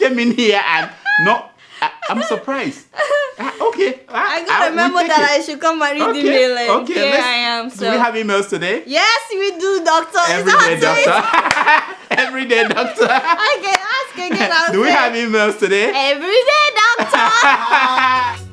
came in here and I'm surprised. Okay. I gotta remember that I should come and read the mail. Okay. Here I am. So. Do we have emails today? Yes, we do, doctor. Everyday doctor. Everyday doctor. I can ask again. Do we have emails today? Everyday doctor.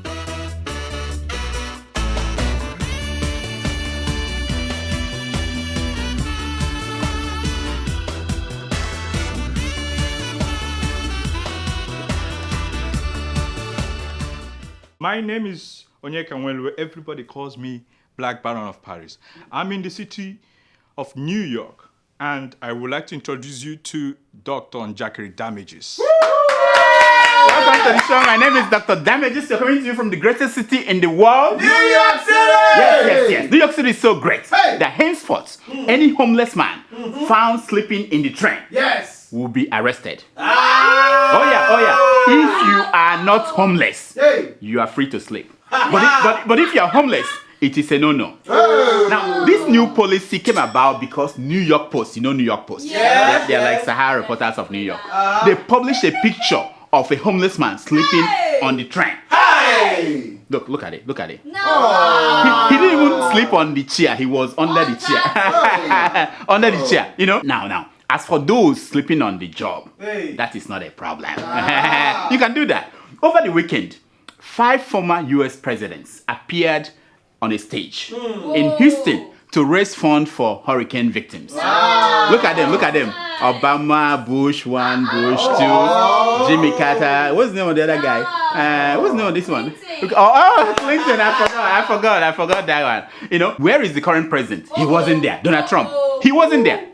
My name is Onyeka Nwelu. Everybody calls me Black Baron of Paris. I'm in the city of New York, and I would like to introduce you to Dr. Njakiri Damages. Welcome to the show. My name is Dr. Damages. You're coming to you from the greatest city in the world. New York City! Yes. New York City is so great that henceforth, any homeless man found sleeping in the train will be arrested. Oh yeah. If you are not homeless, you are free to sleep. But if you are homeless, it is a no-no. Now, this new policy came about because New York Post, you know New York Post? They're like Sahara reporters of New York. They published a picture of a homeless man sleeping on the train. Look at it. No. He didn't even sleep on the chair. He was under the chair. Under the chair. You know? Now. As for those sleeping on the job, that is not a problem. You can do that. Over the weekend, 5 former U.S. presidents appeared on a stage in Houston to raise funds for hurricane victims. Look at them. Obama, Bush 1, Bush 2, Jimmy Carter. What's the name of the other guy? What's the name of this one? Clinton. I forgot that one. You know, where is the current president? He wasn't there. Donald Trump. He wasn't there.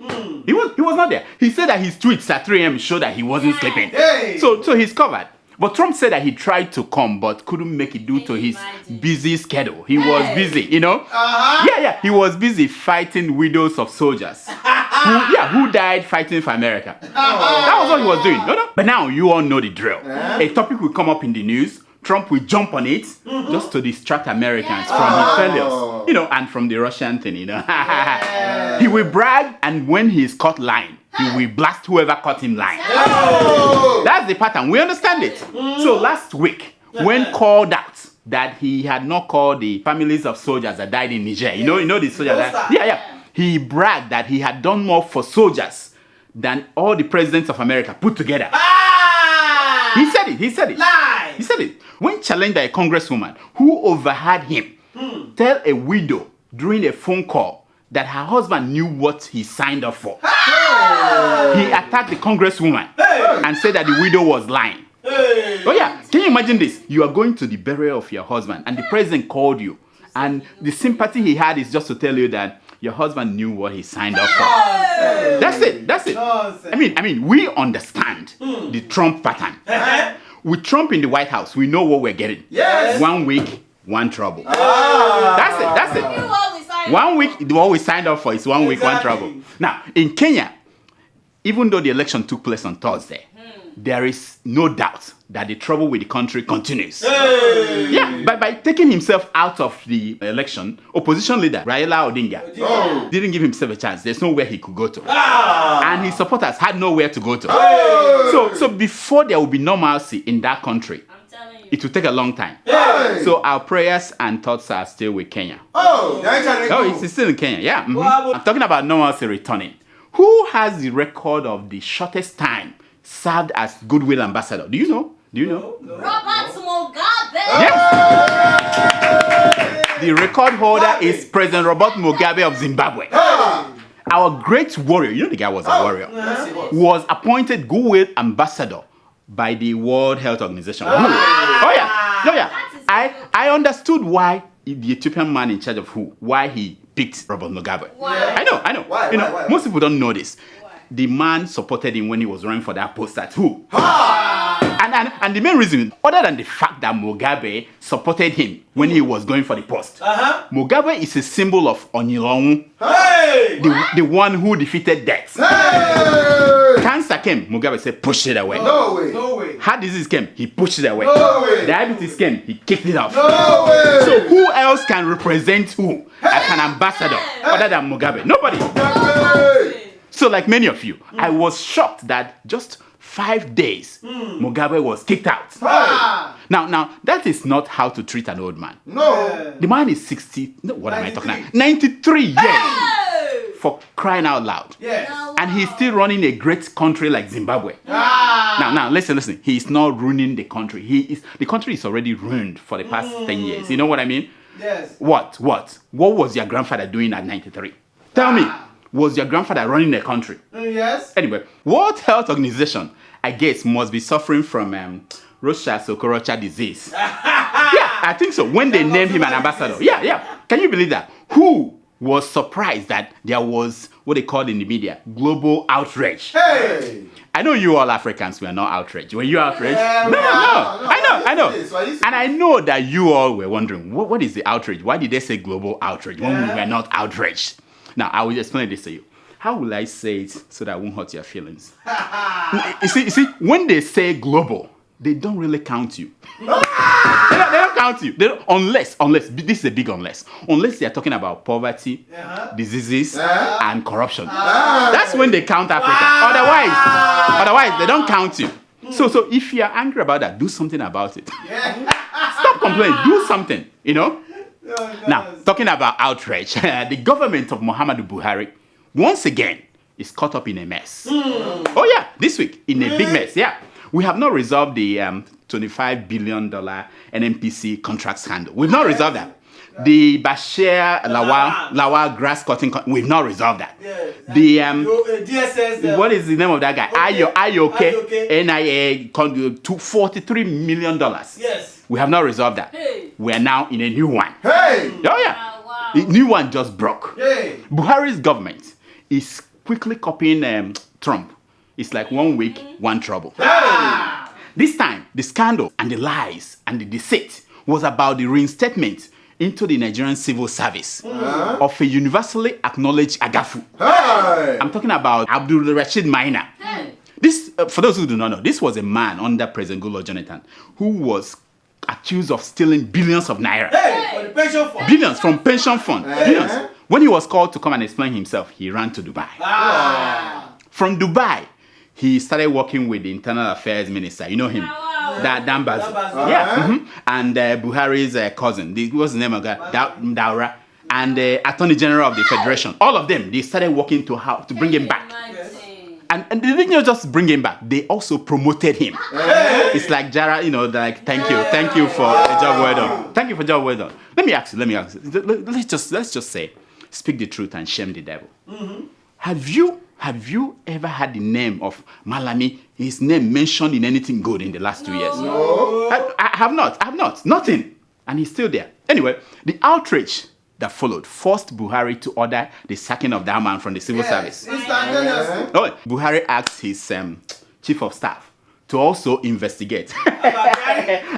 He was not there. He said that his tweets at 3 a.m. showed that he wasn't sleeping. So he's covered. But Trump said that he tried to come but couldn't make it due to his busy schedule. He was busy, you know? Yeah. He was busy fighting widows of soldiers who died fighting for America. That was what he was doing. No? But now you all know the drill. A topic will come up in the news. Trump will jump on it just to distract Americans from his failures, you know, and from the Russian thing, you know. He will brag, and when he is caught lying, he will blast whoever caught him lying. That's the pattern. We understand it. So last week, when called out that he had not called the families of soldiers that died in Niger, you know the soldiers that, he bragged that he had done more for soldiers than all the presidents of America put together. He said it. Lie. He said it. When challenged by a congresswoman who overheard him tell a widow during a phone call that her husband knew what he signed up for, he attacked the congresswoman and said that the widow was lying. Oh yeah, can you imagine this? You are going to the burial of your husband and the president called you, and the sympathy he had is just to tell you that your husband knew what he signed up for. That's it. I mean, we understand the Trump pattern. With Trump in the White House, we know what we're getting. Yes. 1 week, 1 trouble. That's it. 1 week, what we signed up for is 1 week, 1 trouble. Now, in Kenya, even though the election took place on Thursday, there is no doubt that the trouble with the country continues. Yeah, but by taking himself out of the election, opposition leader Raila Odinga didn't give himself a chance. There's nowhere he could go to. And his supporters had nowhere to go to. So before there will be normalcy in that country, it will take a long time. So our prayers and thoughts are still with Kenya. It's still in Kenya, yeah. I'm talking about normalcy returning. Who has the record of the shortest time served as goodwill ambassador? Do you know? Robert Mugabe. Yes. The record holder is President Robert Mugabe of Zimbabwe. Our great warrior, you know the guy was a warrior, was appointed goodwill ambassador by the World Health Organization. Oh yeah. I understood why the Ethiopian man in charge of why he picked Robert Mugabe. I know. Why? Most people don't know this. The man supported him when he was running for that post at who? And the main reason, other than the fact that Mugabe supported him when he was going for the post, Mugabe is a symbol of Onyilonwu, the one who defeated death. Cancer came, Mugabe said, push it away. No way. Heart disease came, he pushed it away. Diabetes came, he kicked it off. So who else can represent who as an ambassador other than Mugabe? Nobody. So like many of you, I was shocked that just 5 days, Mugabe was kicked out. Ah. Now, that is not how to treat an old man. No. The man is 60, no, what am I talking about? 93 years, for crying out loud. Yes. And he's still running a great country like Zimbabwe. Ah. Now, listen. He's not ruining the country. The country is already ruined for the past 10 years. You know what I mean? Yes. What was your grandfather doing at 93? Tell me, was your grandfather running the country? Yes. Anyway, World Health Organization, I guess, must be suffering from Rocha-Sokorocha disease. Yeah, I think so. When they named him an ambassador. Yeah. Can you believe that? Who was surprised that there was what they called in the media global outrage? Hey. I know you all Africans were not outraged. Were you outraged? Yeah, No. I know. Yes. And I know that you all were wondering, what is the outrage? Why did they say global outrage when we were not outraged? Now, I will explain this to you. How will I say it so that I won't hurt your feelings? you see, when they say global, they don't really count you. They don't count you. They don't, unless, this is a big unless they are talking about poverty, diseases, and corruption. That's when they count Africa. Otherwise, they don't count you. So if you are angry about that, do something about it. Stop complaining. Do something, Now, talking about outrage, the government of Muhammadu Buhari, once again, is caught up in a mess. Oh yeah, this week, in a big mess, yeah. We have not resolved the $25 billion NNPC contract scandal. We've not resolved that. The Bashir Lawal grass cutting, we've not resolved that. The DSS. what is the name of that guy? Ayoke NIA $43 million. Yes. We have not resolved that. Hey. We are now in a new one. Hey. Oh yeah. Wow. The new one just broke. Hey. Buhari's government is quickly copying Trump. It's like 1 week, one trouble. Hey. This time, the scandal and the lies and the deceit was about the reinstatement into the Nigerian civil service of a universally acknowledged Agafu. Hey. I'm talking about Abdul Rashid Maina. Hey. This, for those who do not know, this was a man under President Goodluck Jonathan who was accused of stealing billions of naira. Hey. For the pension fund. Billions from pension fund. Billions. When he was called to come and explain himself, he ran to Dubai. From Dubai, he started working with the Internal Affairs Minister. You know him? That Dambazu. Yeah. And Buhari's cousin. What's the name of that? Daura. And the Attorney General of the Federation. All of them, they started working to bring him back. And they didn't just bring him back. They also promoted him. It's like Jara, like thank you for a job well done. Thank you for a job well done. Let me ask you. Let's just say, speak the truth and shame the devil. Have you ever had the name of Malami, his name mentioned in anything good in the last 2 years? No. I have not. Nothing. And he's still there. Anyway, the outrage that followed forced Buhari to order the sacking of that man from the civil service. Instantaneously. Oh, Buhari asked his chief of staff to also investigate.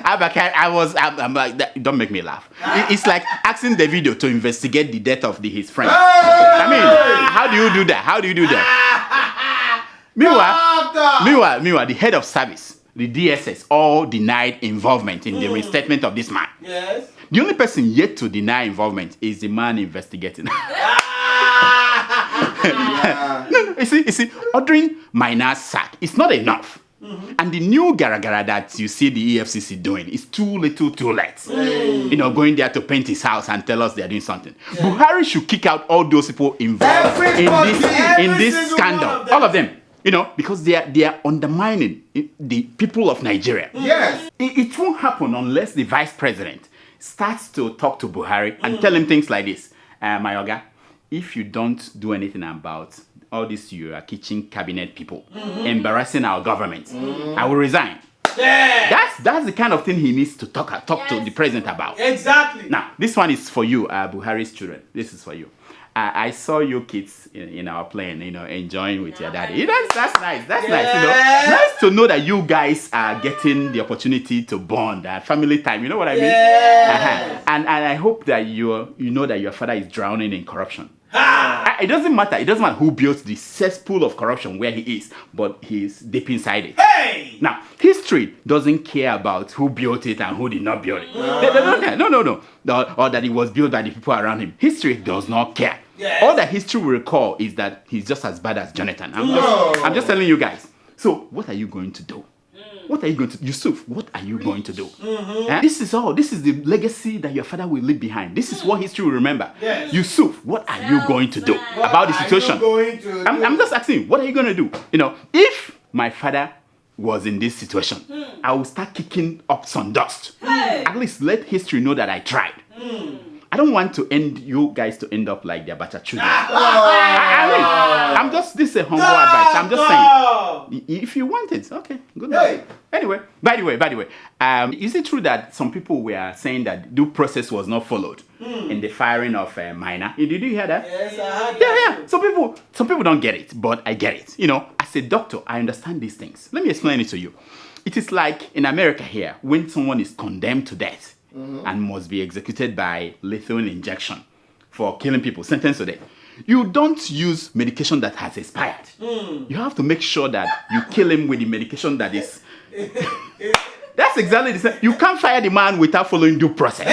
Abakari, I'm like, don't make me laugh. It's like asking Davido to investigate the death of his friend. I mean, how do you do that? Meanwhile, the head of service, the DSS, all denied involvement in the reinstatement of this man. Yes. The only person yet to deny involvement is the man investigating. No, you see, ordering Mina's sack is not enough. And the new garagara that you see the EFCC doing is too little, too late. Going there to paint his house and tell us they're doing something. Buhari should kick out all those people involved in this scandal. All of them. Because they are undermining the people of Nigeria. Yes. It won't happen unless the vice president starts to talk to Buhari and tell him things like this. Mayoga, if you don't do anything about all these your kitchen cabinet people embarrassing our government, I will resign. Yeah. That's the kind of thing he needs to talk to the president about. Exactly. Now, this one is for you, Buhari's children. This is for you. I saw you kids in our plane, enjoying with your daddy. That's nice. That's nice. Nice to know that you guys are getting the opportunity to bond, family time. You know what I mean? Yeah. And I hope that you know that your father is drowning in corruption. It doesn't matter. It doesn't matter who built the cesspool of corruption where he is, but he's deep inside it. Hey! Now, history doesn't care about who built it and who did not build it. They don't care. No. Or that it was built by the people around him. History does not care. Yes. All that history will recall is that he's just as bad as Jonathan. I'm just telling you guys. So what are you going to do? What are you going to do? Yusuf, what are you going to do? This is the legacy that your father will leave behind. This is what history will remember. Yes. Yusuf, what are you going to do about the situation? I'm just asking, what are you going to do? If my father was in this situation, I will start kicking up some dust. At least let history know that I tried. I don't want you guys to end up like the Abacha children. This is a humble advice. I'm just saying, if you want it, okay, good luck. Anyway, by the way, is it true that some people were saying that due process was not followed in the firing of Minor? Did you hear that? Yes, I heard Yeah. Some people don't get it, but I get it. As a doctor, I understand these things. Let me explain it to you. It is like in America here, when someone is condemned to death and must be executed by lethal injection for killing people, sentenced to death. You don't use medication that has expired. You have to make sure that you kill him with the medication that is... That's exactly the same. You can't fire the man without following due process.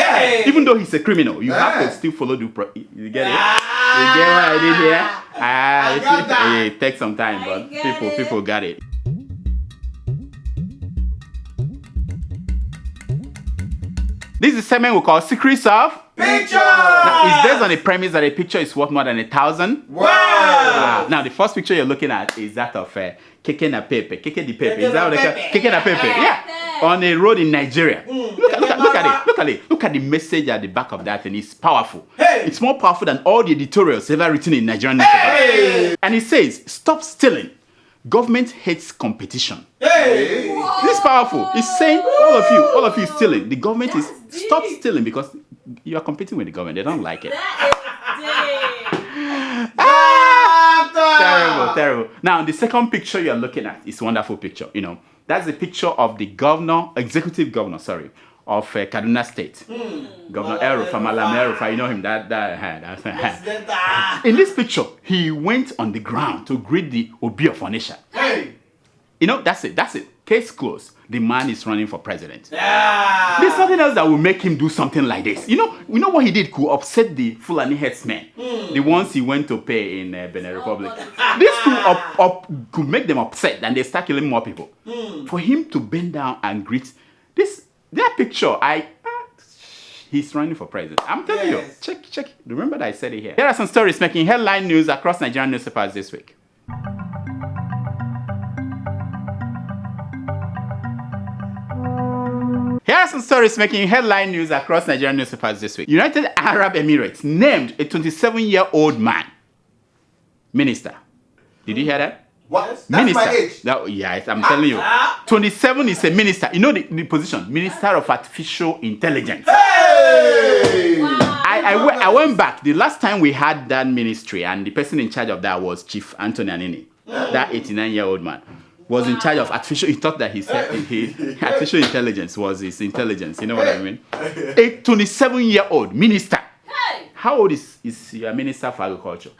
Even though he's a criminal, you have to still follow due process. You get it? You get what I did here? It takes some time, but people got it. This is a segment we call Secrets of Picture! Now, it's based on the premise that a picture is worth more than 1,000. Wow! Now, the first picture you're looking at is that of Keke na Pepe. Keke di Pepe. Is that what they call Keke na Pepe? Yeah. On a road in Nigeria. Look at it. Look at the message at the back of that, and it's powerful. It's more powerful than all the editorials ever written in Nigerian newspapers. And it says, "Stop stealing. Government hates competition." This is powerful. It's saying all of you stealing. The government is stop stealing because you are competing with the government. They don't like it. Terrible. Now, the second picture you're looking at is a wonderful picture. That's the picture of the executive governor, of Kaduna State. Governor Malam El-Rufai, you know him. In this picture, he went on the ground to greet the Obi of Onitsha. That's it. Case closed. The man is running for president. There's nothing else that will make him do something like this. You know what he did could upset the Fulani headsmen, the ones he went to pay in Benin Republic. This could make them upset and they start killing more people. For him to bend down and greet that picture, he's running for president. I'm telling you, check. Remember that I said it here. Here are some stories making headline news across Nigerian newspapers this week. Here are some stories making headline news across Nigerian newspapers this week. United Arab Emirates named a 27-year-old man minister. Did you hear that? What? That's Minister. my age. Yes, I'm telling you. 27 is a minister. You know the position? Minister of Artificial Intelligence. Hey! Wow. I went back. The last time we had that ministry and the person in charge of that was Chief Anthony Anini. That 89-year-old man was in charge of artificial. He thought that artificial intelligence was his intelligence. You know what I mean? A 27-year-old minister. Hey. How old is your minister for agriculture?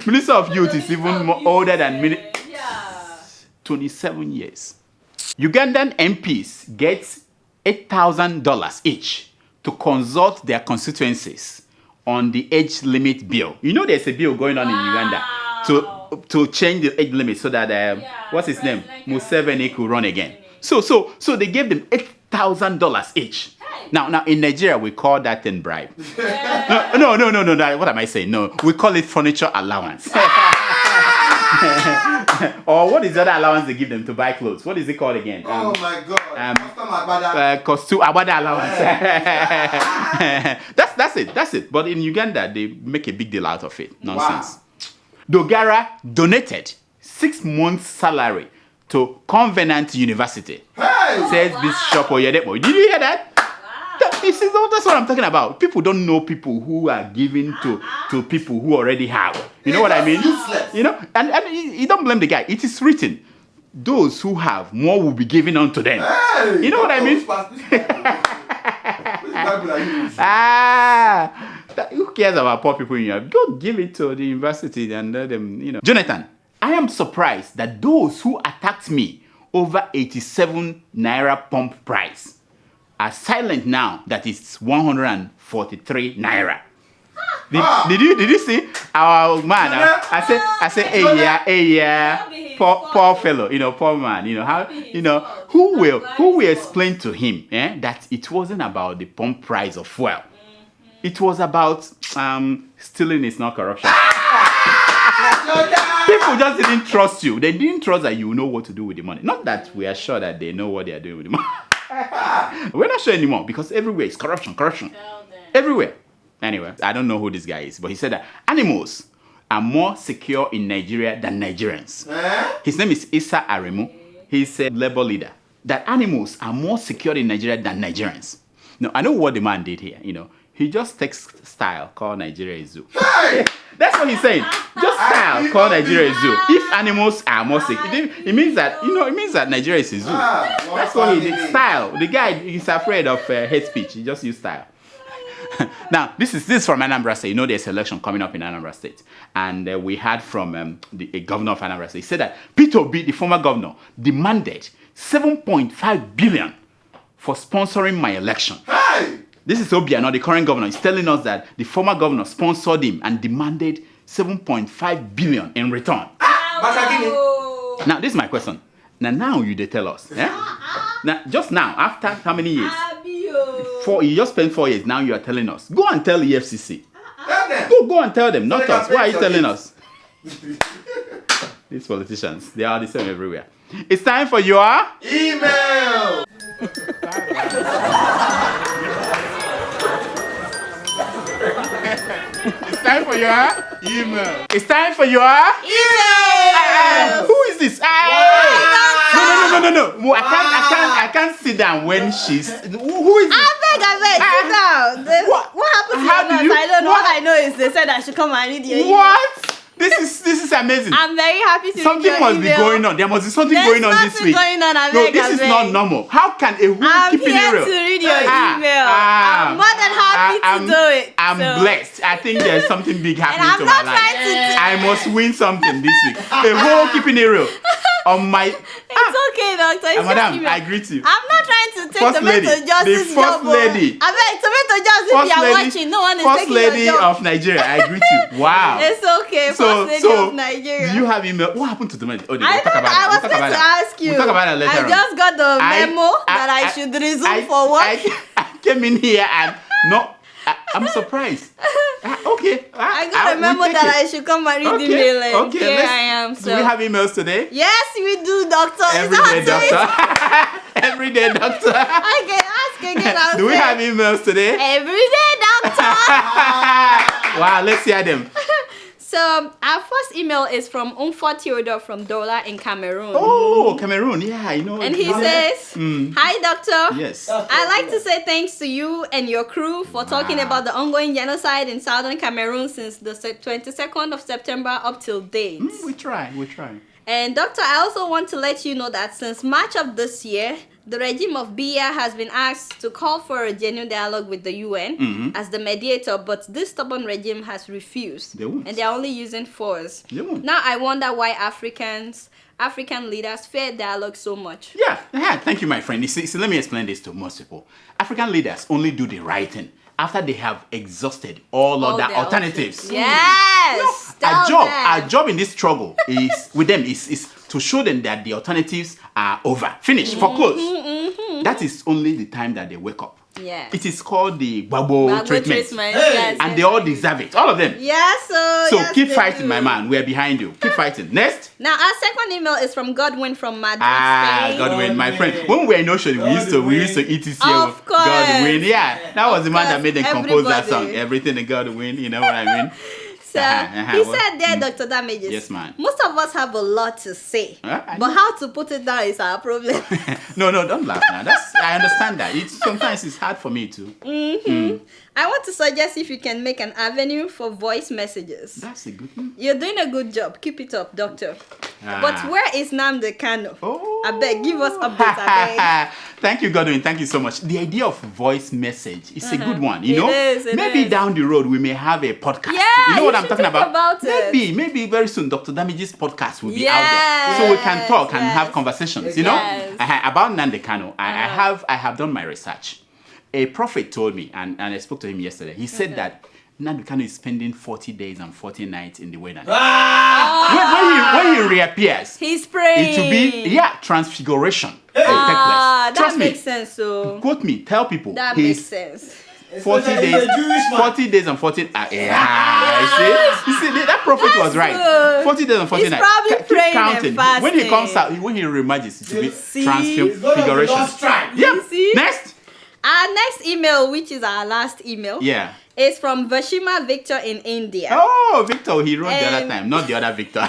Minister of Youth is even more older than 27 years. Ugandan MPs get $8,000 each to consult their constituencies on the age limit bill. You know there's a bill going on in Uganda to change the age limit so that what's his name? Museveni could run again. So they gave them $8,000 each. Now in Nigeria we call that in bribe. No. What am I saying? No, we call it furniture allowance. Or what is the other allowance they give them to buy clothes? What is it called again? Oh my God. Costume abada allowance. That's it. But in Uganda they make a big deal out of it. Nonsense. Wow. Dogara donated 6 months' salary to Covenant University. Hey! Says Bishop Oyedepo. Did you hear that? That's what I'm talking about. People don't know people who are giving to people who already have. You know what I mean? Useless. And you don't blame the guy. It is written. Those who have, more will be given unto them. Hey! You know what I mean? Who cares about poor people in Europe? Go give it to the university and let them, Jonathan, I am surprised that those who attacked me over 87 naira pump price are silent now that it's 143 naira. Did you see our man? I say, hey yeah, poor fellow, poor man, how, who will explain to him that it wasn't about the pump price of fuel. It was about stealing is not corruption. People just didn't trust you. They didn't trust that you know what to do with the money. Not that we are sure that they know what they are doing with the money. We're not sure anymore because everywhere is corruption. Everywhere. Anyway, I don't know who this guy is, but he said that animals are more secure in Nigeria than Nigerians. His name is Issa Aremu. He's a labor leader. That animals are more secure in Nigeria than Nigerians. Now, I know what the man did here, He just takes style, call Nigeria a zoo. Hey! That's what he's saying. Just style, call Nigeria a zoo. If animals are more sick, it means that Nigeria is a zoo. That's what he did. Style. The guy is afraid of hate speech. He just used style. Now, this is from Anambra State. There's an election coming up in Anambra State. And we heard from a governor of Anambra State. He said that Peter Obi, the former governor, demanded 7.5 billion for sponsoring my election. Hey! This is Obiano, the current governor. He's telling us that the former governor sponsored him and demanded 7.5 billion in return. Now, this is my question. Now you they tell us. Now, just now, after how many years? You just spent 4 years. Now you are telling us. Go and tell the EFCC. Go and tell them, not us. Why are you telling us? These politicians, they are the same everywhere. It's time for your email. It's time for your email. It's time for your email. Who is this? No. I can't sit down when she's. Who is this? I beg, sit down. What happened to your notes? I don't know. All I know is they said I should come and read your email. What? This is amazing. I'm very happy to something read your must email. be going on. There must be something going on this week. Going on, No, this is not normal. How can a woman keep it real? I'm here to read your email. I'm more than happy to do it. I'm blessed. I think there's something big happening to my life. I must win something this week. The whole keeping it real. On my It's okay, doctor. It's madam, I greet you. I'm not trying to take First tomato lady, justice the first job. lady. I beg tomato justice if you are watching. No one is first taking lady your job. of Nigeria. I greet you. Wow. It's okay. First lady of Nigeria. Do you have email? What happened to the money? Oh, I was going to ask you. We'll talk about it later I just got the memo that I should resume for work. I came in here and I'm surprised. Okay. I got a memo that I should come and read the mail. Okay. Here I am. Do we have emails today? Yes, we do, doctor. Everyday doctor. Everyday doctor. I can ask again. Do we have emails today? Everyday doctor. Wow, let's hear them. So our first email is from Umfa Theodore from Douala in Cameroon. Oh, Cameroon, yeah, I know. And he says, "Hi, doctor. Yes. I'd like to say thanks to you and your crew for talking about the ongoing genocide in southern Cameroon since the 22nd of September up till date. We try. And doctor, I also want to let you know that since March of this year, the regime of Biya has been asked to call for a genuine dialogue with the UN as the mediator, but this stubborn regime has refused. They won't. And they're only using force. They won't. Now I wonder why African leaders fear dialogue so much." Yeah. Thank you, my friend. You see, let me explain this to most people. African leaders only do the right thing after they have exhausted all other alternatives. Yes. Our job in this struggle is with them is to show them that the alternatives are over, finished, foreclosed. That is only the time that they wake up. Yes. It is called the Gbagbo treatment. Yes, and they all deserve it, all of them. Yes, So yes, keep they fighting, do. my man. We're behind you. Keep fighting. Next. Now our second email is from Godwin from Madrid, Spain. Godwin, my friend. When we were in Ocean, we used to eat this here Of with course. Godwin. Yeah, that was the man that made them compose that song. Everybody. Everything in Godwin, you know what I mean? So he said there, Dr. Damages. Yes, man. Most of us have a lot to say, I but know. how to put it down is our problem. No, don't laugh now. I understand that. Sometimes it's hard for me too. I want to suggest if you can make an avenue for voice messages. That's a good thing. You're doing a good job. Keep it up, doctor. Ah. But where is Nnamdi Kanu? Oh. I beg, give us updates, I beg. Thank you, Godwin. Thank you so much. The idea of voice message is a good one. You know, It maybe is. down the road we may have a podcast. Yeah, you know what you I'm should talking think about? about it. Maybe very soon, Dr. Damage's podcast will be out Yes, there, so we can talk and yes. have conversations. You know, Yes. about Nnamdi Kanu. I have done my research. A prophet told me, and I spoke to him yesterday. He said that Nnamdi Kanu is spending 40 days and 40 nights in the wilderness. When he reappears, he's praying. it will be transfiguration. That makes sense. So quote me, tell people. that makes sense. 40 days and 40 you see that prophet was right. 40 days and 40 He's nights. probably Keep praying counting. and fasting. When he comes out, when he reemerges, it will be See? transfiguration. Yeah. see? Next. Our next email, which is our last email, Yeah. is from Vashima Victor in India. Oh, Victor, he wrote the other time, not the other Victor.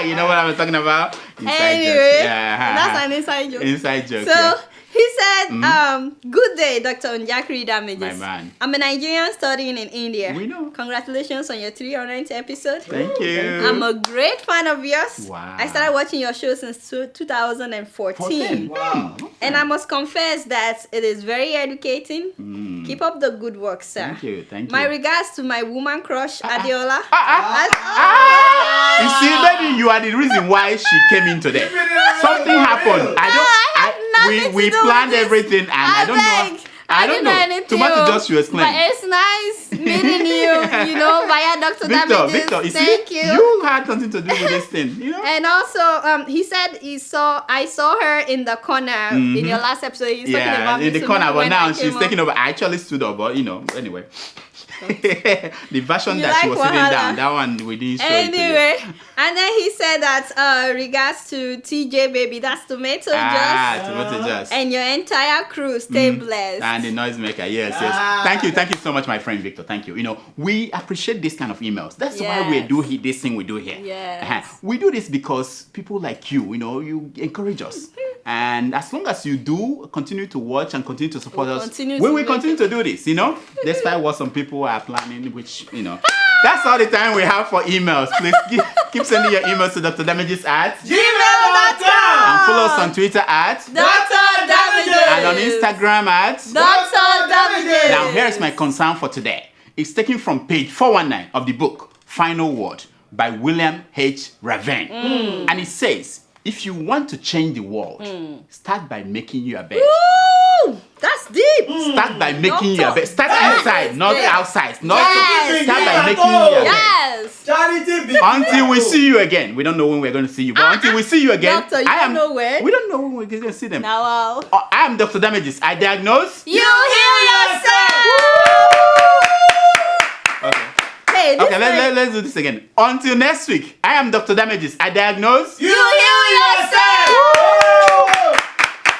You know what I was talking about? Inside Anyway, jokes. Yeah. that's an inside joke. Inside joke. So yeah. he said, good day, Dr. Onjakri Damages. My man. I'm a Nigerian studying in India. We know. Congratulations on your 300th episode. Thank you. I'm a great fan of yours. Wow. I started watching your show since 2014. Wow. And I must confess that it is very educating. Keep up the good work, sir. Thank you. Thank you. My regards to my woman crush, Adiola. You see, maybe you are the reason why she came in today. Something happened. We planned everything, and I don't know. I don't know. Anything. Tomato just you explain. But it's nice meeting you, via Dr. Damages. Victor, you Thank see, you. you had something to do with this thing, you know? And also, he said I saw her in the corner in your last episode. He's talking about in me the corner, but when now I she's came taking up. over. I actually stood up, but anyway. The version You that she like was sitting Wahala? down, that one we didn't show it to you. Anyway, and then he said that regards to TJ Baby, that's Tomato Tomato Juice, Juice. and your entire crew, stay blessed. And the noisemaker, yes. Thank you so much, my friend Victor. Thank you. We appreciate this kind of emails. That's why we do this thing we do here. Yes. We do this because people like you, you encourage us. And as long as you do continue to watch and continue to support us, we will continue to do this, despite what some people are planning, which, that's all the time we have for emails. Please keep sending your emails to Dr. Damages at gmail.com and follow us on Twitter at Dr. Damages and on Instagram at Dr. Damages. Now, here's my concern for today. It's taken from page 419 of the book, Final Word, by William H. Raven. And it says, if you want to change the world, start by making your bed. Ooh, that's deep. Start by making your bed. Start Yes. inside, not outside. Not Yes. Start by making your bed. Yes. Charity big Until we see you again. We don't know when we're going to see you, but until we see you again, Doctor, you don't know when? We don't know when we're going to see them. Now, I am Dr. Damages. I diagnose. you heal yourself. Okay. Hey, this Okay, let's do this again. Until next week, I am Dr. Damages. I diagnose. you heal yourself.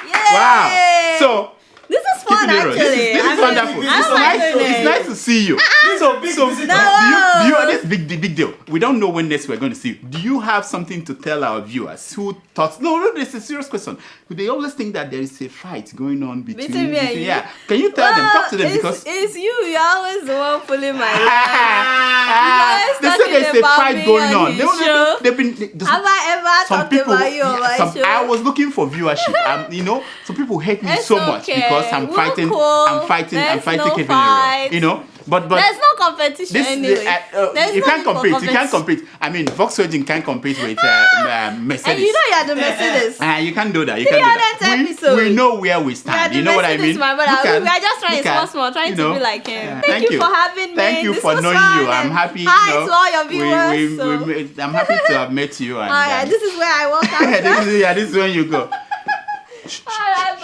Yay. Wow. So, This is fun, keep it real. actually. This is wonderful. It's nice to see you. So big do visitor. you this big deal. We don't know when next we're going to see you. Do you have something to tell our viewers who thought? No, this is a serious question. They always think that there is a fight going on between me and you? Yeah. Can you tell them? Talk to them because it's you. You're always the one pulling my leg. they say there's a fight going on. They've been. Have I ever Some talked people, about you on my show? I was looking for viewership. Some people hate me It's so much okay. because I'm We're fighting. cool. I'm fighting There's no Kevin fight. Hero. But There's no competition this anyway. There's you no can't need for compete. You can't competition. compete. I mean, Volkswagen can't compete with Mercedes. And you know you're the Mercedes. You can't do that. You can't do 300th that. episode. We know where we We are stand. the You know what I Mercedes, mean? my brother. Look at- We are just trying look at, trying to be like him. yeah. Thank you for having me. Thank you This for was knowing fun, you. I'm and happy. Hi to all your viewers. I'm happy to have met you. And, This is where I walk out. this is when you go. Alright,